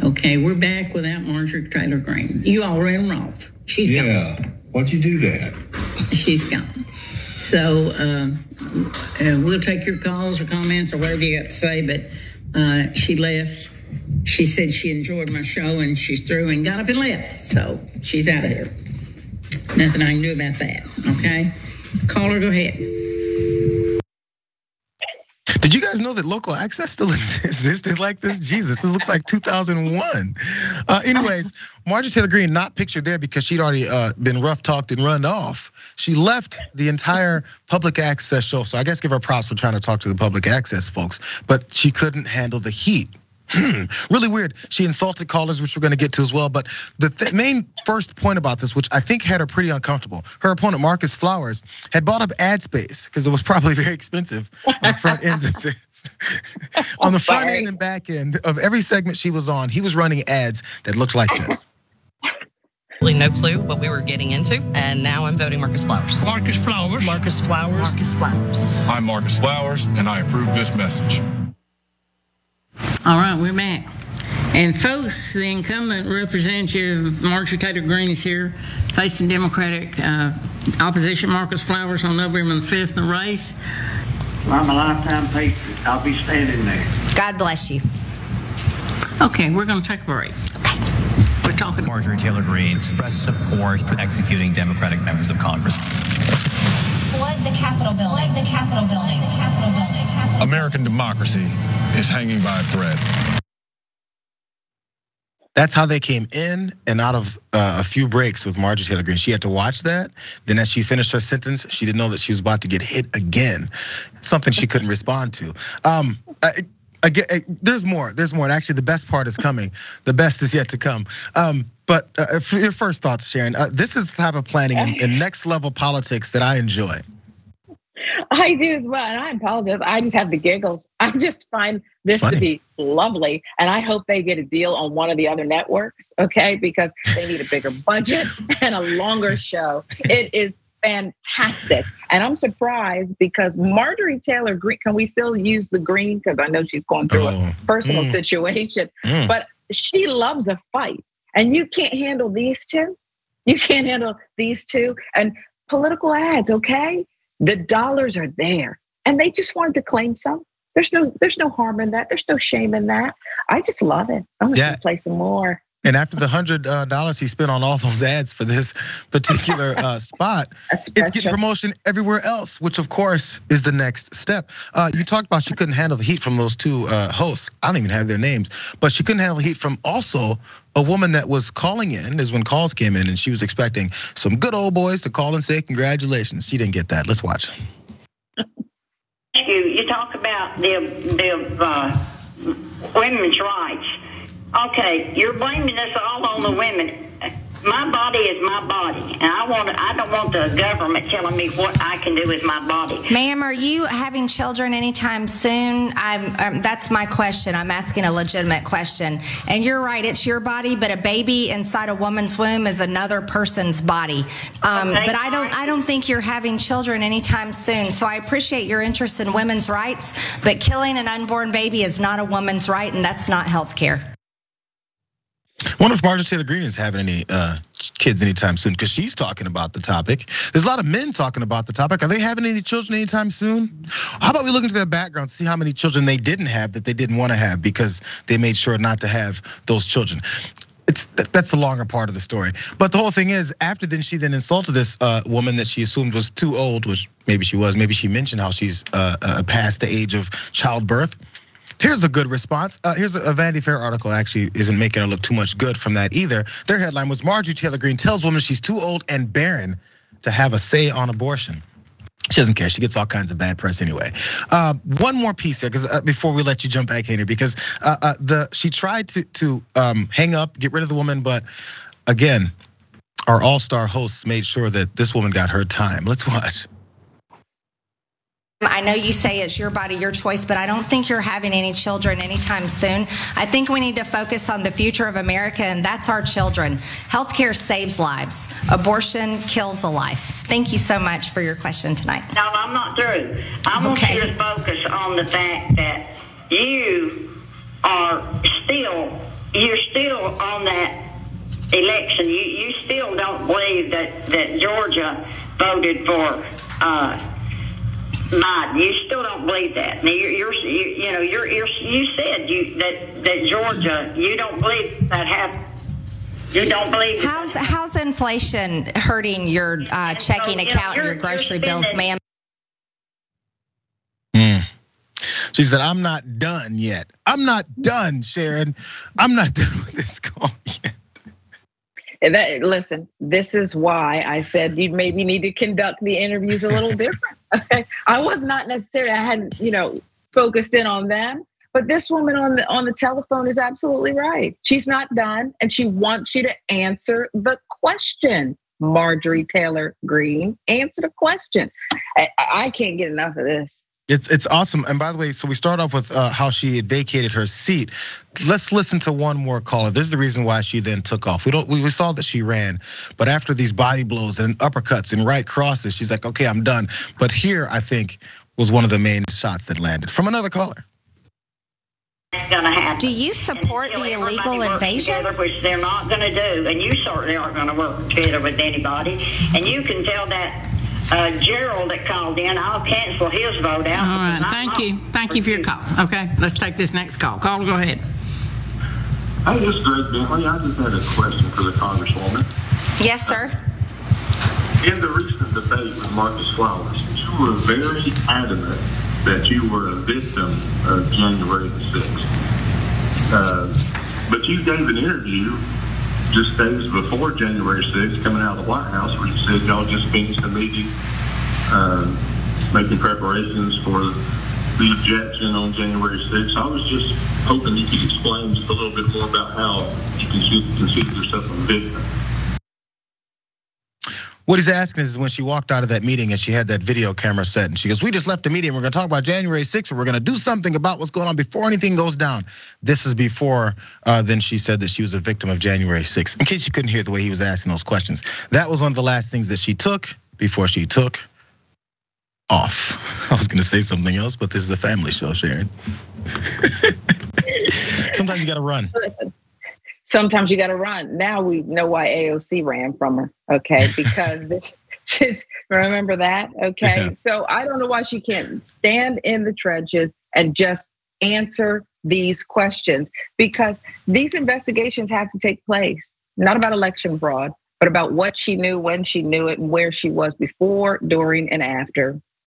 Okay, we're back without Marjorie Taylor Greene. You all ran her off. She's gone. Yeah, why'd you do that? She's gone. So we'll take your calls or comments or whatever you got to say, but she left. She said she enjoyed my show and she's through and got up and left. So she's out of here. Nothing I can do about that, okay? Caller, go ahead. Did you guys know that local access still existed like this? Jesus, this looks like 2001. Anyways, Marjorie Taylor Greene not pictured there because she'd already been rough talked and run off. She left the entire public access show. So I guess give her props for trying to talk to the public access folks, but she couldn't handle the heat. Really weird. She insulted callers, which we're going to get to as well. But the main first point about this, which I think had her pretty uncomfortable, her opponent, Marcus Flowers, had bought up ad space because it was probably very expensive on the front ends of this. On the front end and back end of every segment she was on, he was running ads that looked like this. Really no clue what we were getting into, and now I'm voting Marcus Flowers. Marcus Flowers. Marcus Flowers. Marcus Flowers. I'm Marcus Flowers, and I approve this message. All right, we're back. And folks, the incumbent representative, Marjorie Taylor Greene, is here facing Democratic opposition, Marcus Flowers, on November the 5th in the race. I'm a lifetime patriot. I'll be standing there. God bless you. Okay, we're going to take a break. We're talking. Marjorie Taylor Greene expressed support for executing Democratic members of Congress. Flood the Capitol building. Flood the Capitol building. The Capitol building. American democracy is hanging by a thread. That's how they came in and out of a few breaks with Marjorie Taylor Greene. She had to watch that. Then as she finished her sentence, she didn't know that she was about to get hit again. Something she couldn't respond to. Again, there's more. And actually, the best part is coming. The best is yet to come. But for your first thoughts, Sharon, this is the type of planning and next level politics that I enjoy. I do as well, and I apologize. I just have the giggles. I just find this to be lovely, and I hope they get a deal on one of the other networks, okay? Because they need a bigger budget and a longer show. It is fantastic, and I'm surprised because Marjorie Taylor Greene, can we still use the Greene? Because I know she's going through a personal situation, but she loves a fight, and you can't handle these two. You can't handle these two, and political ads, okay? The dollars are there, and they just wanted to claim some. There's no harm in that. There's no shame in that. I just love it. I'm gonna play some more. And after the $100 he spent on all those ads for this particular spot, it's getting promotion everywhere else, which of course is the next step. You talked about she couldn't handle the heat from those two hosts. I don't even have their names, but she couldn't handle the heat from also a woman that was calling in, is when calls came in, and she was expecting some good old boys to call and say congratulations. She didn't get that. Let's watch. You talk about the women's rights. Okay, you're blaming us all on the women. My body is my body, and I don't want the government telling me what I can do with my body. Ma'am, are you having children anytime soon? That's my question. I'm asking a legitimate question. And you're right, it's your body, but a baby inside a woman's womb is another person's body. But I don't think you're having children anytime soon. So I appreciate your interest in women's rights, but killing an unborn baby is not a woman's right, and that's not health care. I wonder if Marjorie Taylor Greene is having any kids anytime soon, because she's talking about the topic. There's a lot of men talking about the topic. Are they having any children anytime soon? How about we look into their background, see how many children they didn't have that they didn't want to have because they made sure not to have those children. That's the longer part of the story. But the whole thing is, after then she then insulted this woman that she assumed was too old, which maybe she was. Maybe she mentioned how she's past the age of childbirth. Here's a good response. Here's a Vanity Fair article, actually isn't making her look too much good from that either. Their headline was Marjorie Taylor Greene tells woman she's too old and barren to have a say on abortion. She doesn't care, she gets all kinds of bad press anyway. One more piece here, because before we let you jump back in here, because she tried to hang up, get rid of the woman, but again, our all-star hosts made sure that this woman got her time. Let's watch. I know you say it's your body, your choice, but I don't think you're having any children anytime soon. I think we need to focus on the future of America, and that's our children. Healthcare saves lives. Abortion kills a life. Thank you so much for your question tonight. No, I'm not through. I want you to focus on the fact that you are still you're still on that election. You still don't believe that Georgia voted for Biden. You still don't believe that. Now you said that Georgia. You don't believe that happened. You don't believe. How's inflation hurting your checking account and your grocery bills, ma'am? She said, "I'm not done yet. I'm not done, Sharon. I'm not done with this call yet." Listen, this is why I said you maybe need to conduct the interviews a little different. Okay, I was not necessarily. I hadn't, focused in on them. But this woman on the telephone is absolutely right. She's not done, and she wants you to answer the question. Marjorie Taylor Greene, answer the question. I can't get enough of this. It's awesome. And by the way, so we start off with how she had vacated her seat. Let's listen to one more caller. This is the reason why she then took off. We saw that she ran, but after these body blows and uppercuts and right crosses, she's like, okay, I'm done. But here, I think, was one of the main shots that landed from another caller. Gonna happen. Do you support the illegal invasion? Together, which they're not going to do, and you certainly aren't going to work together with anybody. And you can tell that Gerald that called in, I'll cancel his vote out. All right, thank you for your call. Okay, let's take this next call. Caller, go ahead. Hey, this is Greg Bentley. I just had a question for the Congresswoman. Yes, sir. In the recent debate with Marcus Flowers, you were very adamant that you were a victim of January the 6th. But you gave an interview just days before January 6th, coming out of the White House, where you said y'all just finished the meeting, making preparations for the objection on January 6th. I was just hoping you could explain just a little bit more about how you consider yourself a victim. What he's asking is when she walked out of that meeting and she had that video camera set and she goes, we just left the meeting. We're going to talk about January 6th. We're going to do something about what's going on before anything goes down. This is before then she said that she was a victim of January 6th. In case you couldn't hear the way he was asking those questions. That was one of the last things that she took before she took off. I was going to say something else, but this is a family show, Sharon. Sometimes you got to run. Listen. Sometimes you got to run. Now we know why AOC ran from her, okay? Because remember that, okay? Yeah. So I don't know why she can't stand in the trenches and just answer these questions, because these investigations have to take place, not about election fraud, but about what she knew, when she knew it, and where she was before, during, and after.